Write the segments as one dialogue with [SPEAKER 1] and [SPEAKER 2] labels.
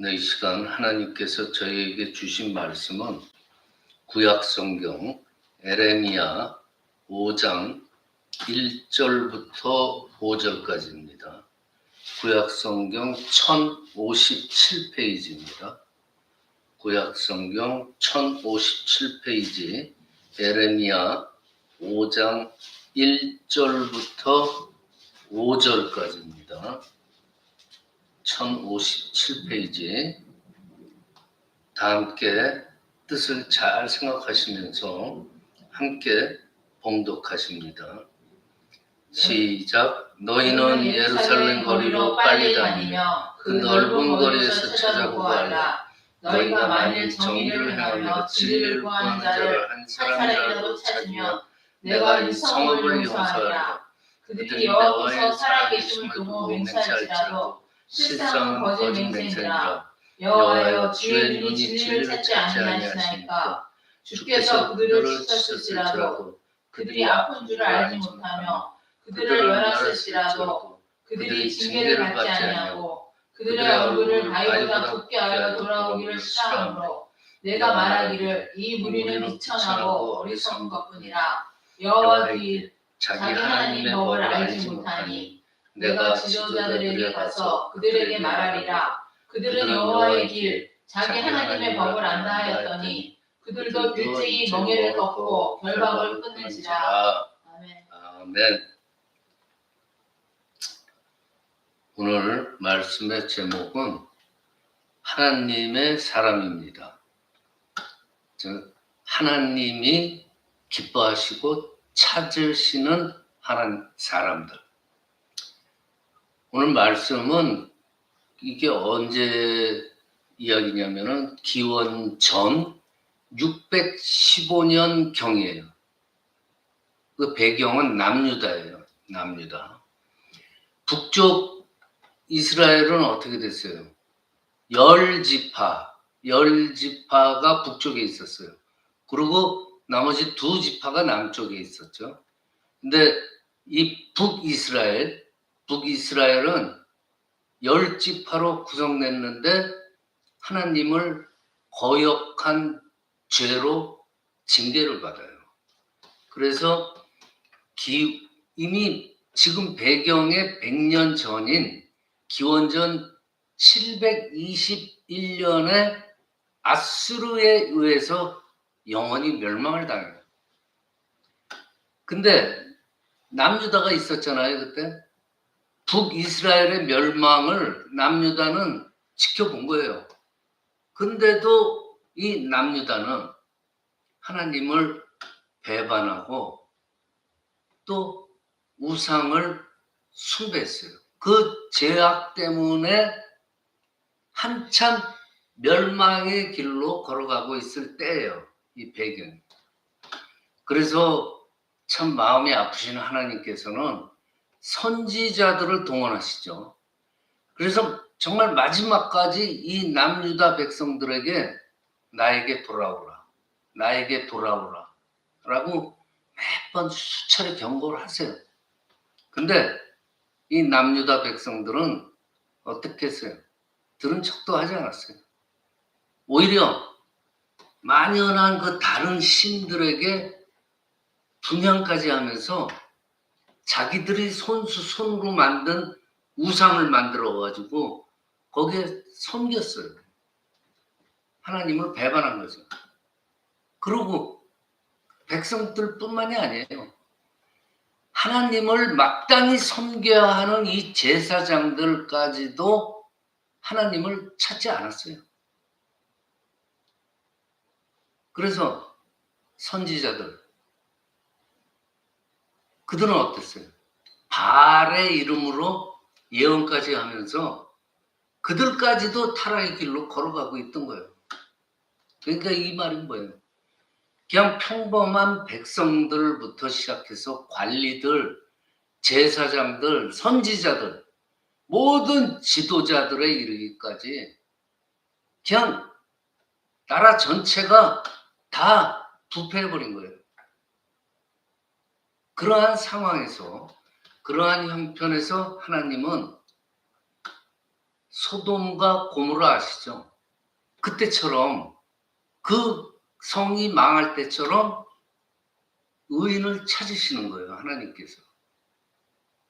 [SPEAKER 1] 네, 이 시간 하나님께서 저희에게 주신 말씀은 구약성경 에레미야 5장 1절부터 5절까지입니다. 구약성경 1057페이지입니다. 구약성경 1057페이지 에레미야 5장 1절부터 5절까지입니다. 1057페이지 다 함께 뜻을 잘 생각하시면서 함께 봉독하십니다. 시작. 너희는 예루살렘 거리로 빨리 다니며 그 넓은 거리에서 찾아보고 알라. 너희가 만일 정의를 행하며 진리를 구하는 자를 한 사람이라도 찾으며 내가 이 성읍을 용서하리라. 그들이 여호와께서 살아계심을 두고 맹세할지라도 실상은 거짓 맹세니라. 여호와여 주의 눈이 진리를 찾지 아니하시나이까. 주께서 그들을 치셨을지라도 그들이 아픈 줄을 알지 못하며 그들을 멸하실지라도 그들이 징계를 받지 아니하고 그들의 얼굴을 바위보다 붓게 하여 돌아오기를 싫어하므로 내가 말하기를 이 무리는 비천하고 어리석은 것뿐이라. 여호와 길 자기 하나님의 법을 알지 못하니 내가 지도자들에게 가서 그들에게 말하리라. 그들은 여호와의 길 자기 하나님의 법을 안다 하였더니 그들도 일제히 멍에를 덮고 결박을 끊는지라. 아멘. 아멘. 오늘 말씀의 제목은 하나님의 사람입니다. 즉 하나님이 기뻐하시고 찾으시는 하나님 사람들. 오늘 말씀은 이게 언제 이야기냐면은 기원전 615년 경이에요. 그 배경은 남유다예요. 남유다. 북쪽 이스라엘은 어떻게 됐어요? 열지파가 북쪽에 있었어요. 그리고 나머지 두 지파가 남쪽에 있었죠. 근데 이 북이스라엘은 10지파로 구성됐는데 하나님을 거역한 죄로 징계를 받아요. 그래서 이미 지금 배경의 100년 전인 기원전 721년에 아수르에 의해서 영원히 멸망을 당해요. 근데 남유다가 있었잖아요, 그때. 북이스라엘의 멸망을 남유다는 지켜본 거예요. 근데도 이 남유다는 하나님을 배반하고 또 우상을 숭배했어요. 그 죄악 때문에 한참 멸망의 길로 걸어가고 있을 때예요. 이 배경이. 그래서 참 마음이 아프신 하나님께서는 선지자들을 동원하시죠. 그래서 정말 마지막까지 이 남유다 백성들에게 나에게 돌아오라 라고 몇 번 수차례 경고를 하세요. 근데 이 남유다 백성들은 어떻게 했어요? 들은 척도 하지 않았어요. 오히려 만연한 그 다른 신들에게 분향까지 하면서 자기들이 손으로 만든 우상을 만들어가지고 거기에 섬겼어요. 하나님을 배반한 거죠. 그리고 백성들뿐만이 아니에요. 하나님을 마땅히 섬겨야 하는 이 제사장들까지도 하나님을 찾지 않았어요. 그래서 선지자들, 그들은 어땠어요? 바알의 이름으로 예언까지 하면서 그들까지도 타락의 길로 걸어가고 있던 거예요. 그러니까 이 말은 뭐예요? 그냥 평범한 백성들부터 시작해서 관리들, 제사장들, 선지자들, 모든 지도자들에 이르기까지 그냥 나라 전체가 다 부패해버린 거예요. 그러한 상황에서, 그러한 형편에서 하나님은 소돔과 고모라 아시죠? 그때처럼 그 성이 망할 때처럼 의인을 찾으시는 거예요, 하나님께서.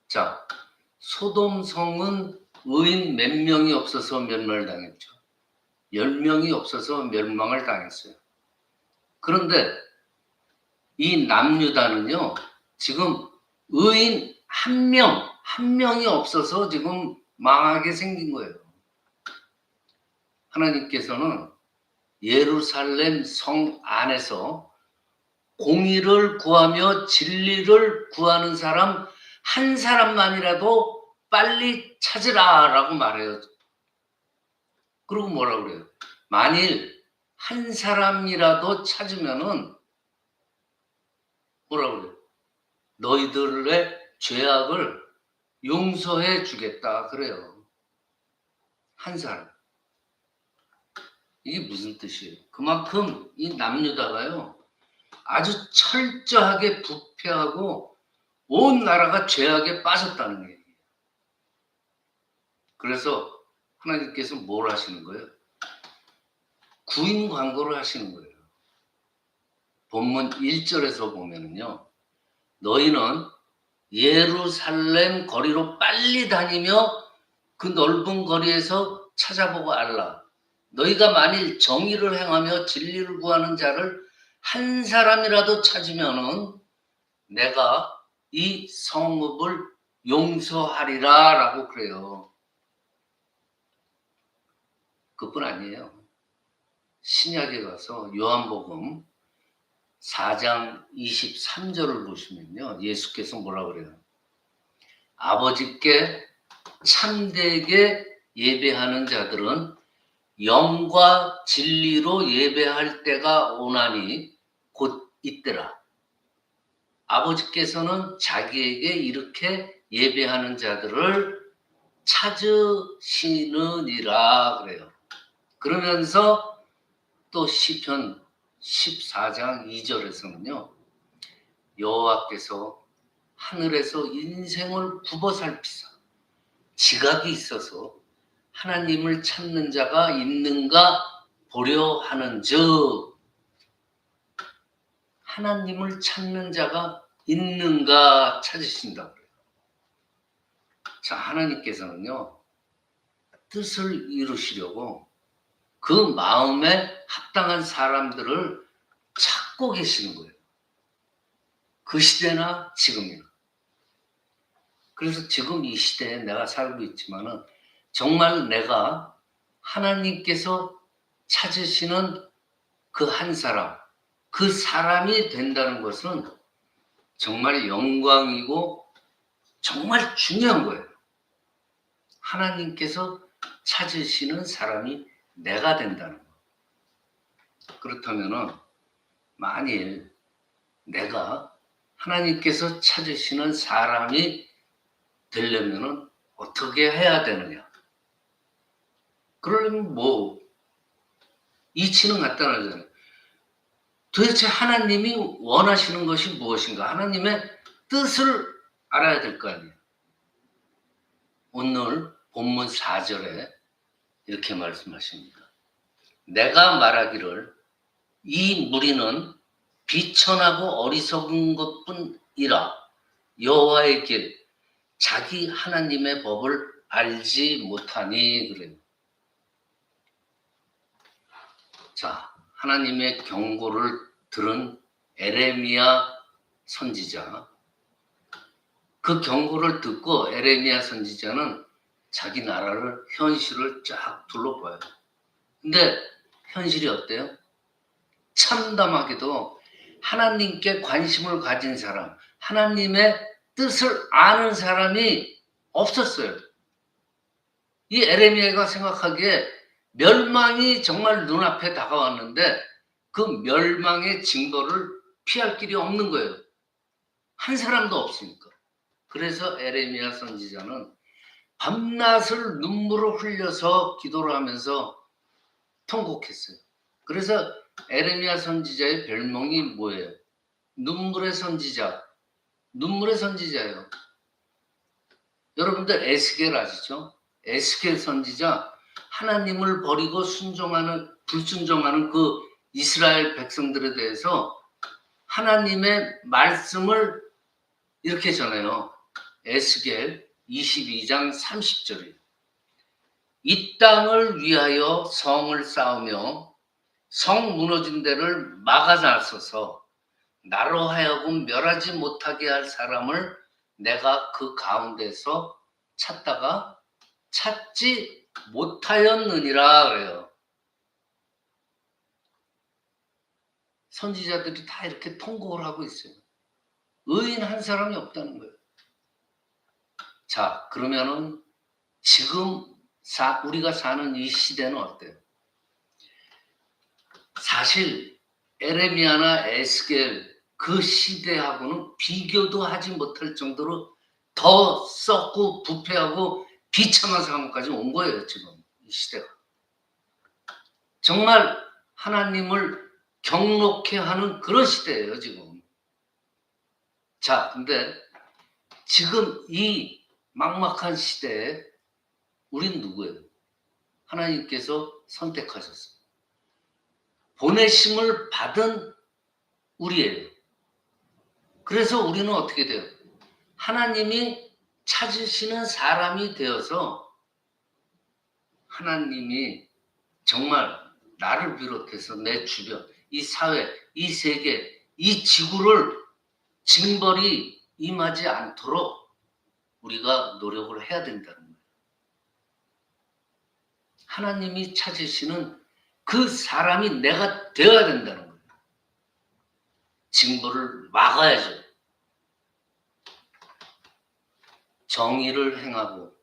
[SPEAKER 1] 자, 소돔 성은 의인 몇 명이 없어서 멸망을 당했죠. 10명이 없어서 멸망을 당했어요. 그런데 이 남유다는요, 지금 의인 한 명이 없어서 지금 망하게 생긴 거예요. 하나님께서는 예루살렘 성 안에서 공의를 구하며 진리를 구하는 사람 한 사람만이라도 빨리 찾으라라고 말해요. 그리고 뭐라고 그래요? 만일 한 사람이라도 찾으면은 뭐라고 그래요? 너희들의 죄악을 용서해 주겠다 그래요. 한 사람. 이게 무슨 뜻이에요? 그만큼 이 남유다가요, 아주 철저하게 부패하고 온 나라가 죄악에 빠졌다는 얘기예요. 그래서 하나님께서 뭘 하시는 거예요? 구인 광고를 하시는 거예요. 본문 1절에서 보면은요, 너희는 예루살렘 거리로 빨리 다니며 그 넓은 거리에서 찾아보고 알라. 너희가 만일 정의를 행하며 진리를 구하는 자를 한 사람이라도 찾으면은 내가 이 성읍을 용서하리라 라고 그래요. 그뿐 아니에요. 신약에 가서 요한복음 4장 23절을 보시면요, 예수께서 뭐라 그래요? 아버지께 참되게 예배하는 자들은 영과 진리로 예배할 때가 오나니 곧 이때라. 아버지께서는 자기에게 이렇게 예배하는 자들을 찾으시느니라 그래요. 그러면서 또 시편 14장 2절에서는요, 여호와께서 하늘에서 인생을 굽어 살피사 지각이 있어서 하나님을 찾는 자가 있는가 보려 하는즉, 하나님을 찾는 자가 있는가 찾으신다 그래요. 자, 하나님께서는요, 뜻을 이루시려고 그 마음에 합당한 사람들을 찾고 계시는 거예요. 그 시대나 지금이나. 그래서 지금 이 시대에 내가 살고 있지만은 정말 내가 하나님께서 찾으시는 그 한 사람, 그 사람이 된다는 것은 정말 영광이고 정말 중요한 거예요. 하나님께서 찾으시는 사람이 내가 된다는 거. 그렇다면은 만일 내가 하나님께서 찾으시는 사람이 되려면은 어떻게 해야 되느냐? 그러려면 뭐 이치는 간단하잖아요. 도대체 하나님이 원하시는 것이 무엇인가? 하나님의 뜻을 알아야 될 거 아니에요. 오늘 본문 4절에 이렇게 말씀하십니다. 내가 말하기를 이 무리는 비천하고 어리석은 것뿐이라 여호와의 길, 자기 하나님의 법을 알지 못하니 그래요. 자, 하나님의 경고를 들은 에레미야 선지자, 그 경고를 듣고 에레미야 선지자는 자기 나라를, 현실을 쫙 둘러봐요. 근데 현실이 어때요? 참담하게도 하나님께 관심을 가진 사람, 하나님의 뜻을 아는 사람이 없었어요. 이 에레미야가 생각하기에 멸망이 정말 눈앞에 다가왔는데 그 멸망의 징벌을 피할 길이 없는 거예요. 한 사람도 없으니까. 그래서 에레미야 선지자는 밤낮을 눈물을 흘려서 기도를 하면서 통곡했어요. 그래서 에레미야 선지자의 별명이 뭐예요? 눈물의 선지자. 눈물의 선지자예요. 여러분들 에스겔 아시죠? 에스겔 선지자 하나님을 버리고 불순종하는 그 이스라엘 백성들에 대해서 하나님의 말씀을 이렇게 전해요. 에스겔 22장 30절이에요. 이 땅을 위하여 성을 쌓으며 성 무너진 데를 막아놨어서 나로 하여금 멸하지 못하게 할 사람을 내가 그 가운데서 찾다가 찾지 못하였느니라 그래요. 선지자들이 다 이렇게 통곡을 하고 있어요. 의인 한 사람이 없다는 거예요. 자, 그러면은 지금 우리가 사는 이 시대는 어때요? 사실 에레미야나 에스겔 그 시대하고는 비교도 하지 못할 정도로 더 썩고 부패하고 비참한 상황까지 온 거예요. 지금 이 시대가. 정말 하나님을 경록해 하는 그런 시대예요. 지금. 자, 근데 지금 이 막막한 시대에 우린 누구예요? 하나님께서 선택하셨어요. 보내심을 받은 우리예요. 그래서 우리는 어떻게 돼요? 하나님이 찾으시는 사람이 되어서 하나님이 정말 나를 비롯해서 내 주변, 이 사회, 이 세계, 이 지구를 징벌이 임하지 않도록 우리가 노력을 해야 된다는 거예요. 하나님이 찾으시는 그 사람이 내가 되어야 된다는 거예요. 징벌을 막아야죠. 정의를 행하고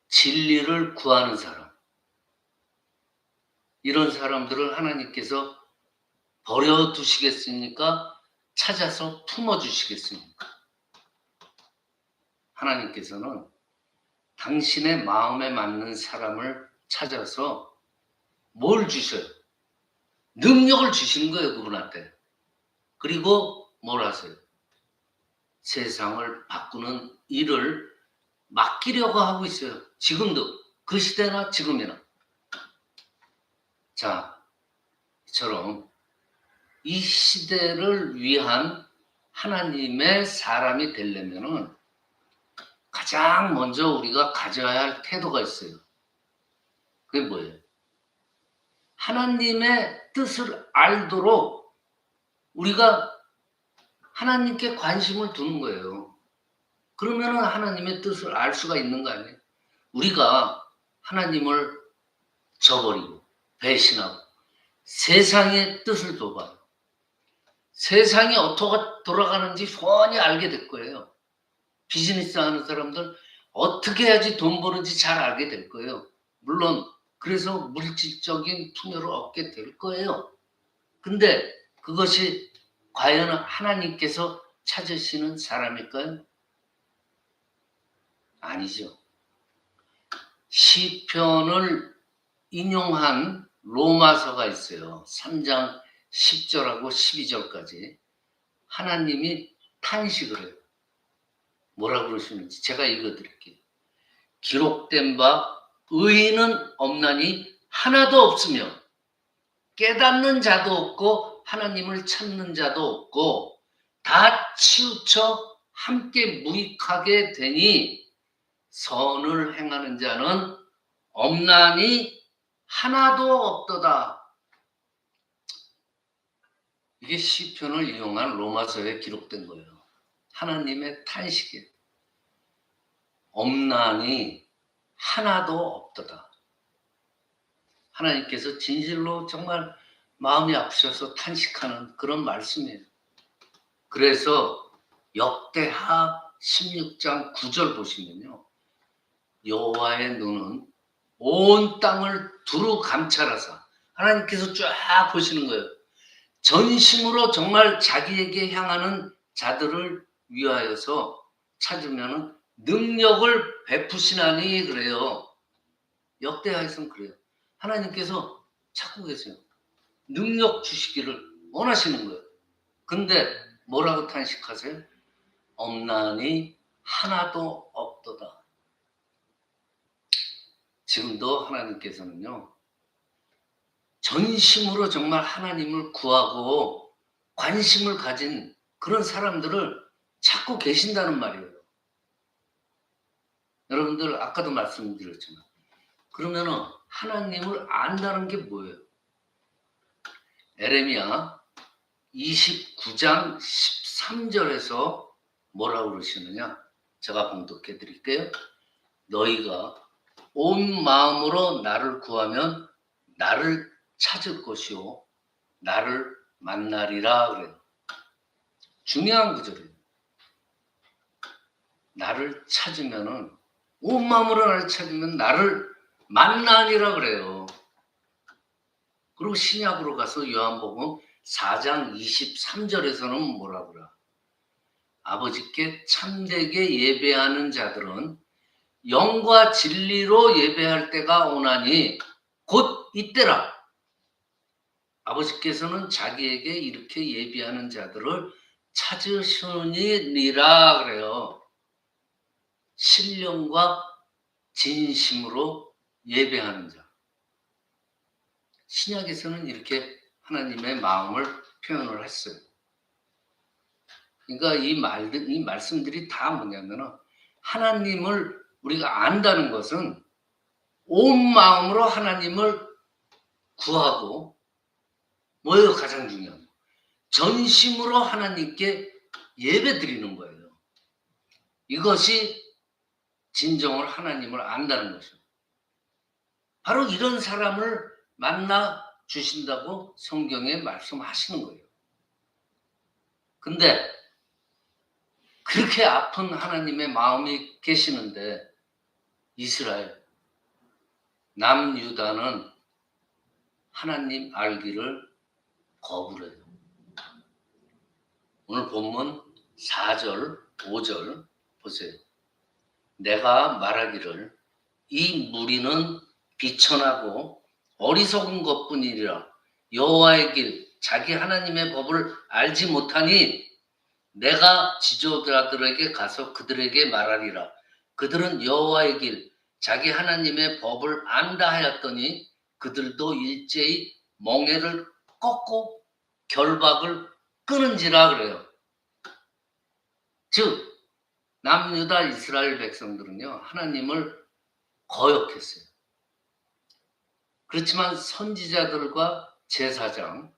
[SPEAKER 1] 진리를 구하는 사람. 이런 사람들을 하나님께서 버려두시겠습니까? 찾아서 품어주시겠습니까? 하나님께서는 당신의 마음에 맞는 사람을 찾아서 뭘 주셔요? 능력을 주시는 거예요, 그분한테. 그리고 뭘 하세요? 세상을 바꾸는 일을 맡기려고 하고 있어요. 지금도. 그 시대나 지금이나. 자, 이처럼 이 시대를 위한 하나님의 사람이 되려면은 가장 먼저 우리가 가져야 할 태도가 있어요. 그게 뭐예요? 하나님의 뜻을 알도록 우리가 하나님께 관심을 두는 거예요. 그러면은 하나님의 뜻을 알 수가 있는 거 아니에요? 우리가 하나님을 저버리고 배신하고 세상의 뜻을 둬봐요. 세상이 어떻게 돌아가는지 훤히 알게 될 거예요. 비즈니스 하는 사람들 어떻게 해야지 돈 버는지 잘 알게 될 거예요. 물론 그래서 물질적인 풍요를 얻게 될 거예요. 근데 그것이 과연 하나님께서 찾으시는 사람일까요? 아니죠. 시편을 인용한 로마서가 있어요. 3장 10절하고 12절까지 하나님이 탄식을 해요. 뭐라고 그러시는지 제가 읽어드릴게요. 기록된 바 의인은 없나니 하나도 없으며 깨닫는 자도 없고 하나님을 찾는 자도 없고 다 치우쳐 함께 무익하게 되니 선을 행하는 자는 없나니 하나도 없도다. 이게 시편을 이용한 로마서에 기록된 거예요. 하나님의 탄식이에요. 없나니 하나도 없도다. 하나님께서 진실로 정말 마음이 아프셔서 탄식하는 그런 말씀이에요. 그래서 역대하 16장 9절 보시면요. 여호와의 눈은 온 땅을 두루 감찰하사 하나님께서 쫙 보시는 거예요. 전심으로 정말 자기에게 향하는 자들을 위하여서 찾으면 능력을 베푸시나니 그래요. 역대하에서는 그래요. 하나님께서 찾고 계세요. 능력 주시기를 원하시는 거예요. 근데 뭐라고 탄식하세요? 없나니 하나도 없도다. 지금도 하나님께서는요, 전심으로 정말 하나님을 구하고 관심을 가진 그런 사람들을 찾고 계신다는 말이에요. 여러분들 아까도 말씀드렸지만, 그러면은 하나님을 안다는 게 뭐예요? 에레미야 29장 13절에서 뭐라고 그러시느냐? 제가 봉독해 드릴게요. 너희가 온 마음으로 나를 구하면 나를 찾을 것이요 나를 만나리라 그래요. 중요한 구절이에요. 나를 찾으면은 온 마음으로 나를 찾으면 나를 만나리라 그래요. 그리고 신약으로 가서 요한복음 4장 23절에서는 뭐라 그래? 아버지께 참되게 예배하는 자들은 영과 진리로 예배할 때가 오나니 곧 이때라. 아버지께서는 자기에게 이렇게 예배하는 자들을 찾으시니라 그래요. 신령과 진심으로 예배하는 자. 신약에서는 이렇게 하나님의 마음을 표현을 했어요. 그러니까 이 말씀들이 다 뭐냐면은 하나님을 우리가 안다는 것은 온 마음으로 하나님을 구하고 뭐예요? 가장 중요한 거. 전심으로 하나님께 예배 드리는 거예요. 이것이 진정으로 하나님을 안다는 것이죠. 바로 이런 사람을 만나 주신다고 성경에 말씀하시는 거예요. 근데 그렇게 아픈 하나님의 마음이 계시는데 이스라엘, 남유다는 하나님 알기를 거부를 해요. 오늘 본문 4절, 5절 보세요. 내가 말하기를 이 무리는 비천하고 어리석은 것뿐이니라. 여호와의 길, 자기 하나님의 법을 알지 못하니 내가 지도자들에게 가서 그들에게 말하리라. 그들은 여호와의 길, 자기 하나님의 법을 안다 하였더니 그들도 일제히 멍에를 꺾고 결박을 끊은지라 그래요. 즉 남유다 이스라엘 백성들은요 하나님을 거역했어요. 그렇지만 선지자들과 제사장,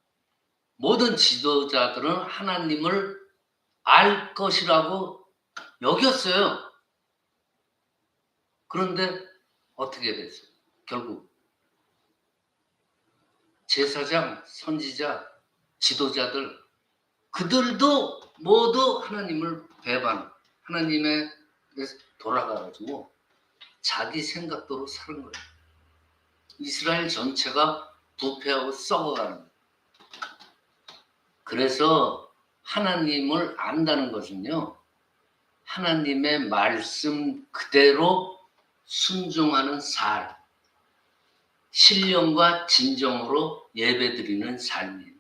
[SPEAKER 1] 모든 지도자들은 하나님을 알 것이라고 여겼어요. 그런데 어떻게 됐어요? 결국 제사장, 선지자, 지도자들 그들도 모두 하나님을 배반, 하나님의 돌아가가지고 자기 생각대로 사는 거예요. 이스라엘 전체가 부패하고 썩어가는 거예요. 그래서 하나님을 안다는 것은요, 하나님의 말씀 그대로 순종하는 삶, 신령과 진정으로 예배드리는 삶이에요.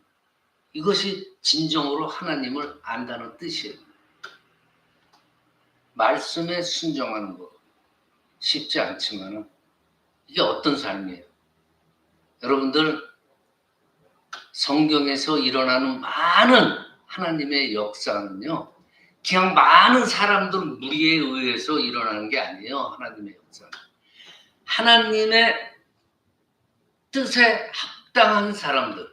[SPEAKER 1] 이것이 진정으로 하나님을 안다는 뜻이에요. 말씀에 순종하는 거 쉽지 않지만 이게 어떤 삶이에요? 여러분들 성경에서 일어나는 많은 하나님의 역사는요, 그냥 많은 사람들 무리에 의해서 일어나는 게 아니에요. 하나님의 역사는 하나님의 뜻에 합당한 사람들,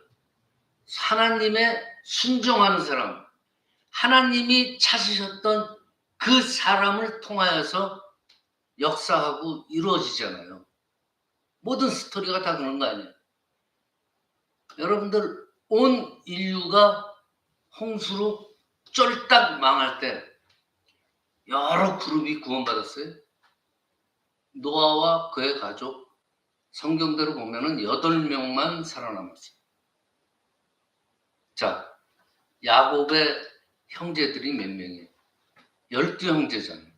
[SPEAKER 1] 하나님의 순종하는 사람, 하나님이 찾으셨던 그 사람을 통하여서 역사하고 이루어지잖아요. 모든 스토리가 다 그런 거 아니에요. 여러분들 온 인류가 홍수로 쫄딱 망할 때 여러 그룹이 구원받았어요. 노아와 그의 가족, 성경대로 보면은 8명만 살아남았어요. 자, 야곱의 형제들이 몇 명이에요? 12형제잖아요.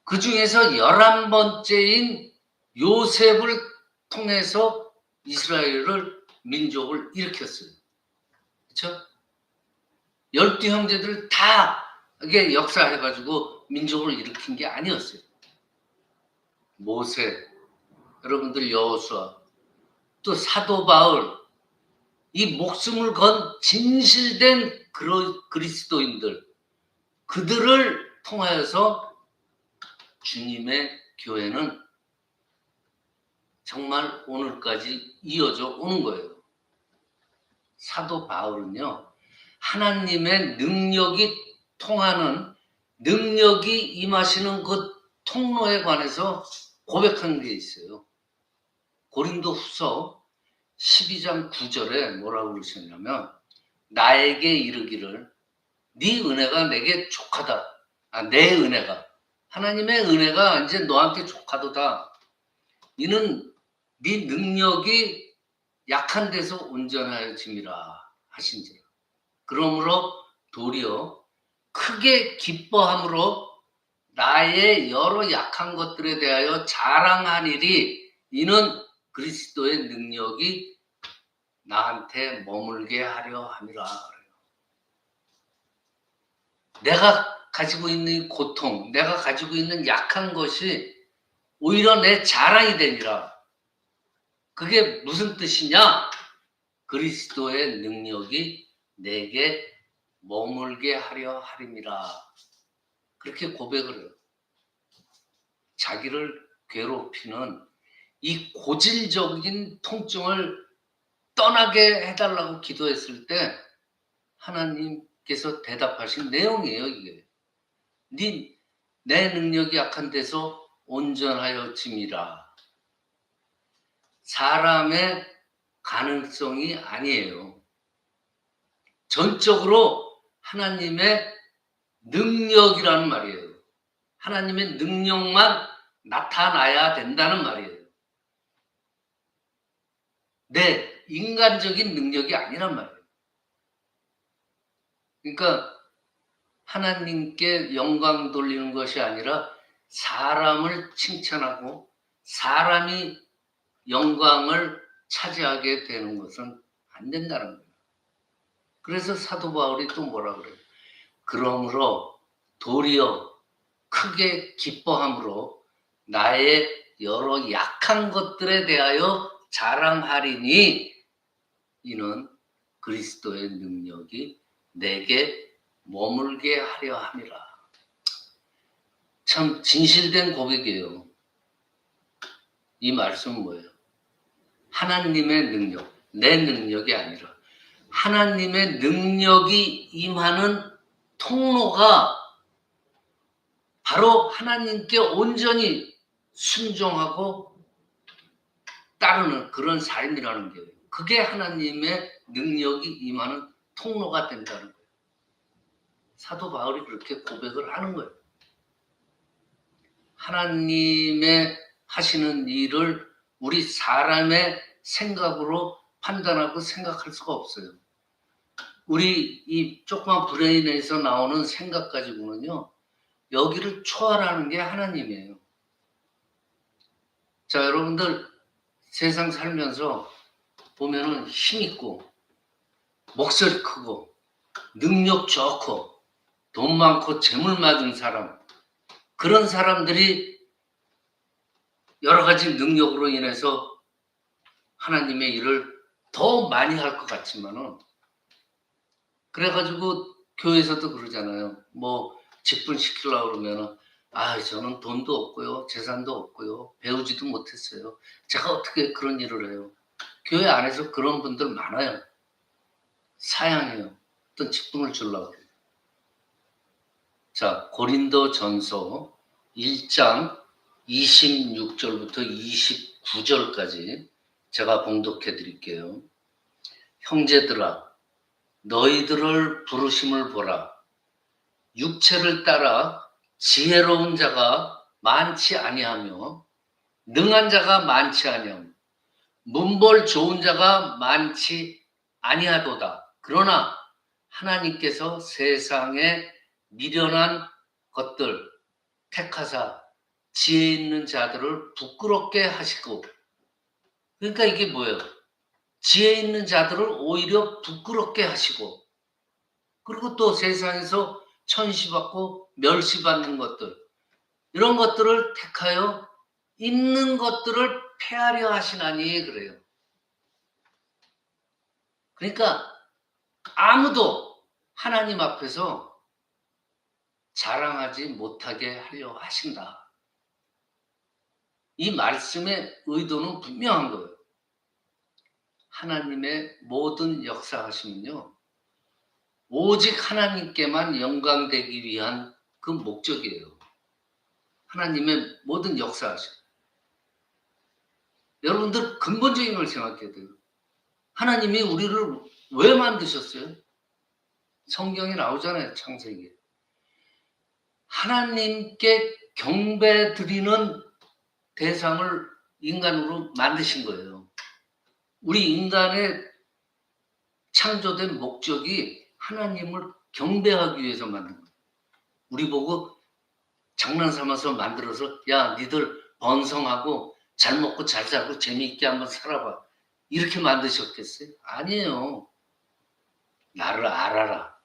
[SPEAKER 1] 그 중에서 11번째인 요셉을 통해서 이스라엘을, 민족을 일으켰어요. 그렇죠? 12형제들 다 이게 역사해가지고 민족을 일으킨 게 아니었어요. 모세, 여러분들 여호수아, 또 사도 바울, 이 목숨을 건 진실된 그리스도인들, 그들을 통하여서 주님의 교회는 정말 오늘까지 이어져 오는 거예요. 사도 바울은요, 하나님의 능력이 통하는, 능력이 임하시는 그 통로에 관해서 고백한 게 있어요. 고린도 후서 12장 9절에 뭐라고 그러셨냐면, 나에게 이르기를 네 은혜가 내게 족하다. 내 은혜가, 하나님의 은혜가 이제 너한테 족하도다. 이는 네 능력이 약한 데서 온전하여짐이라 하신지라. 그러므로 도리어 크게 기뻐함으로 나의 여러 약한 것들에 대하여 자랑하니리. 이는 그리스도의 능력이 나한테 머물게 하려 함이라. 내가 가지고 있는 고통, 내가 가지고 있는 약한 것이 오히려 내 자랑이 되니라. 그게 무슨 뜻이냐? 그리스도의 능력이 내게 머물게 하려 함이라. 그렇게 고백을 해요. 자기를 괴롭히는 이 고질적인 통증을 떠나게 해달라고 기도했을 때 하나님께서 대답하신 내용이에요. 이게 내 능력이 약한 데서 온전하여짐이라. 사람의 가능성이 아니에요. 전적으로 하나님의 능력이라는 말이에요. 하나님의 능력만 나타나야 된다는 말이에요. 내 인간적인 능력이 아니란 말이에요. 그러니까 하나님께 영광 돌리는 것이 아니라 사람을 칭찬하고 사람이 영광을 차지하게 되는 것은 안 된다는 거예요. 그래서 사도 바울이 또 뭐라 그래요? 그러므로 도리어 크게 기뻐함으로 나의 여러 약한 것들에 대하여 자랑하리니 이는 그리스도의 능력이 내게 머물게 하려 함이라. 참 진실된 고백이에요. 이 말씀은 뭐예요? 하나님의 능력, 내 능력이 아니라 하나님의 능력이 임하는 통로가 바로 하나님께 온전히 순종하고 따르는 그런 삶이라는 거예요. 그게 하나님의 능력이 임하는 통로가 된다는 거예요. 사도 바울이 그렇게 고백을 하는 거예요. 하나님의 하시는 일을 우리 사람의 생각으로 판단하고 생각할 수가 없어요. 우리 이 조그만 브레인에서 나오는 생각 가지고는요, 여기를 초월하는 게 하나님이에요. 자, 여러분들 세상 살면서 보면은 힘있고 목소리 크고 능력 좋고 돈 많고 재물 많은 사람, 그런 사람들이 여러 가지 능력으로 인해서 하나님의 일을 더 많이 할 것 같지만은, 그래가지고 교회에서도 그러잖아요. 뭐 직분시키려고 그러면은 저는 돈도 없고요, 재산도 없고요, 배우지도 못했어요. 제가 어떻게 그런 일을 해요? 교회 안에서 그런 분들 많아요. 사양해요. 어떤 직분을 주려고 해요. 자, 고린도전서 1장 26절부터 29절까지 제가 봉독해 드릴게요. 형제들아, 너희들을 부르심을 보라. 육체를 따라 지혜로운 자가 많지 아니하며 능한 자가 많지 아니하며 문벌 좋은 자가 많지 아니하도다. 그러나 하나님께서 세상에 미련한 것들 택하사 지혜 있는 자들을 부끄럽게 하시고, 그러니까 이게 뭐예요? 지혜 있는 자들을 오히려 부끄럽게 하시고, 그리고 또 세상에서 천시받고 멸시받는 것들, 이런 것들을 택하여 있는 것들을 패하려 하시나니 그래요. 그러니까 아무도 하나님 앞에서 자랑하지 못하게 하려 하신다. 이 말씀의 의도는 분명한 거예요. 하나님의 모든 역사하심은요, 오직 하나님께만 영광되기 위한 그 목적이에요. 하나님의 모든 역사하심. 여러분들 근본적인 걸 생각해야 돼요. 하나님이 우리를 왜 만드셨어요? 성경에 나오잖아요, 창세기에. 하나님께 경배 드리는 대상을 인간으로 만드신 거예요. 우리 인간의 창조된 목적이 하나님을 경배하기 위해서 만든 거예요. 우리 보고 장난삼아서 만들어서 야 니들 번성하고 잘 먹고 잘 살고 재미있게 한번 살아봐. 이렇게 만드셨겠어요? 아니에요. 나를 알아라.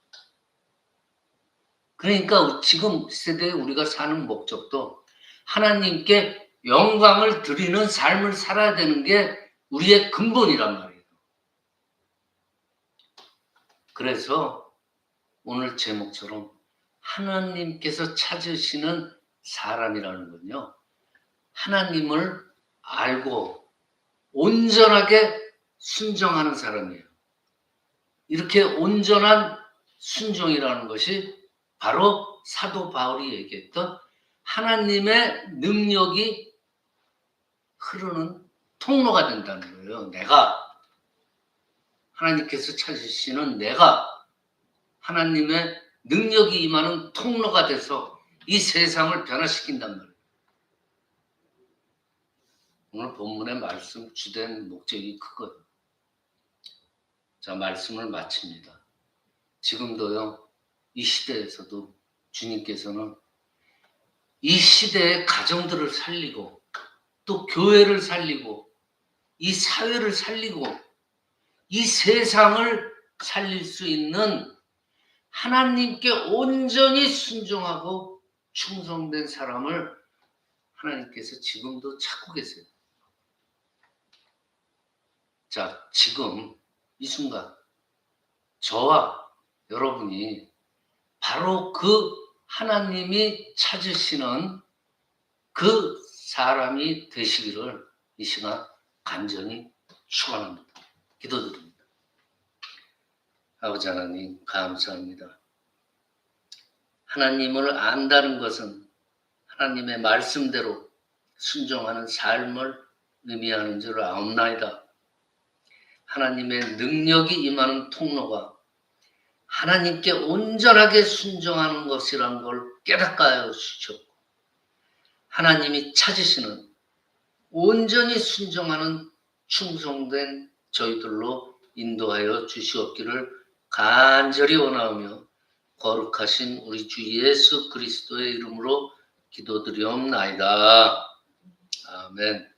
[SPEAKER 1] 그러니까 지금 세대에 우리가 사는 목적도 하나님께 영광을 드리는 삶을 살아야 되는 게 우리의 근본이란 말이에요. 그래서 오늘 제목처럼 하나님께서 찾으시는 사람이라는 건요, 하나님을 알고 온전하게 순종하는 사람이에요. 이렇게 온전한 순종이라는 것이 바로 사도 바울이 얘기했던 하나님의 능력이 흐르는 통로가 된다는 거예요. 하나님께서 찾으시는 내가 하나님의 능력이 임하는 통로가 돼서 이 세상을 변화시킨단 말이에요. 오늘 본문의 말씀 주된 목적이 그거예요. 자, 말씀을 마칩니다. 지금도요, 이 시대에서도 주님께서는 이 시대의 가정들을 살리고 또 교회를 살리고 이 사회를 살리고 이 세상을 살릴 수 있는 하나님께 온전히 순종하고 충성된 사람을 하나님께서 지금도 찾고 계세요. 자, 지금 이 순간 저와 여러분이 바로 그 하나님이 찾으시는 그 사람이 되시기를 이 시간 간절히 축원합니다. 기도드립니다. 아버지 하나님 감사합니다. 하나님을 안다는 것은 하나님의 말씀대로 순종하는 삶을 의미하는 줄 아옵나이다. 하나님의 능력이 임하는 통로가 하나님께 온전하게 순종하는 것이라는 걸 깨닫게 하여 주셨고, 하나님이 찾으시는 온전히 순종하는 충성된 저희들로 인도하여 주시옵기를 간절히 원하오며 거룩하신 우리 주 예수 그리스도의 이름으로 기도드리옵나이다. 아멘.